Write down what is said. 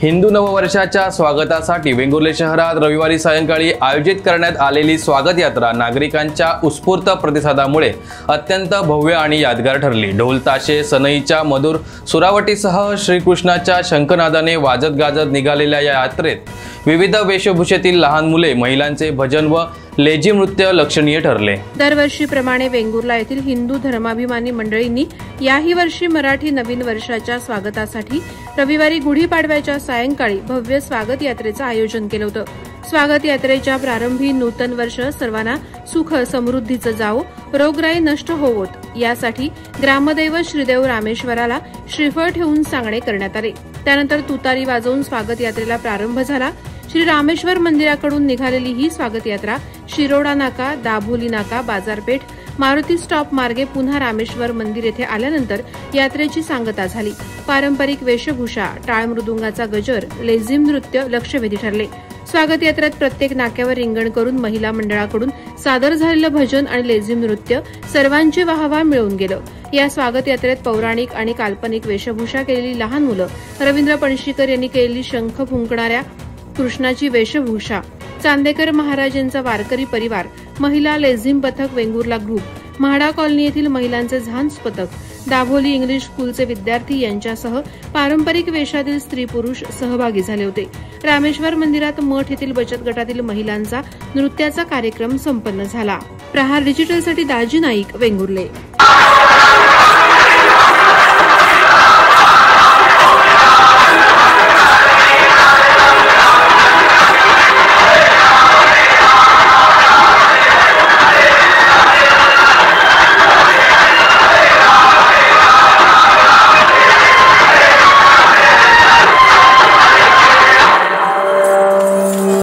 हिंदू नववर्षाच्या स्वागतासाठी वेंगुर्ले शहरात रविवारी सायंकाळी आयोजित करण्यात आलेली स्वागत यात्रा नागरिकांच्या उत्स्फूर्त प्रतिसादामुळे अत्यंत भव्य आणि यादगार ठरली। ढोल ताशे सनईच्या मधुर सुरावटीसह श्रीकृष्णाच्या शंखनादाने वाजत गाजत निघालेल्या या यात्रेत विविध वेशभूषेतील लहान मुले महिलांचे भजन व लेझिम नृत्य लक्षणीय ठरले। दरवर्षीप्रमाणे वेंगुर्ला येथील हिंदू धर्माभिमानी मंडळींनी याही वर्षी मराठी नवीन वर्षाच्या स्वागतासाठी रविवारी गुढीपाडव्याच्या सायंकाळी भव्य स्वागत यात्रेचं आयोजन केलं होतं। स्वागत यात्रेच्या प्रारंभी नूतन वर्ष सर्वांना सुख समृद्धीचं जावो, रोगराई नष्ट होवोत यासाठी ग्रामदैवत श्रीदेव रामेश्वराला श्रीफळ ठेवून सांगणे करण्यात आले। त्यानंतर तुतारी वाजवून स्वागत यात्रेला प्रारंभ झाला। श्री रामेश्वर मंदिराकडून निघालेली ही स्वागत यात्रा शिरोडा नाका, दाभोली नाका, बाजारपेठ, मारुती स्टॉप मार्गे पुन्हा रामेश्वर मंदिर येथे आल्यानंतर यात्रेची सांगता झाली। पारंपरिक वेशभूषा, टाळ मृदुंगाचा गजर, लेझिम नृत्य लक्षवेधी ठरले। स्वागत यात्रेत प्रत्येक नाक्यावर रिंगण करून महिला मंडळाकडून सादर झालेलं भजन आणि लेझिम नृत्य सर्वांची वाहवा मिळवून गेलं। या स्वागत यात्रेत पौराणिक आणि काल्पनिक वेशभूषा केलेली लहान मुलं, रवींद्र पणशीकर यांनी केलेली शंख फुंकणाऱ्या कृष्णाची वेशभूषा, चांदेकर महाराजांचा वारकरी परिवार, महिला लेझिम पथक वेंगुर्ला ग्रुप, म्हाडा कॉलनी येथील महिलांचे झांज पथक, दाभोली इंग्लिश स्कूलचे विद्यार्थी यांच्यासह पारंपरिक वेशातील स्त्री पुरुष सहभागी झाले होते। रामेश्वर मंदिरात मठ येथील बचत गटातील महिलांचा नृत्याचा कार्यक्रम संपन्न झाला। प्रहार डिजिटलसाठी दाजी नाईक, वेंगुर्ले।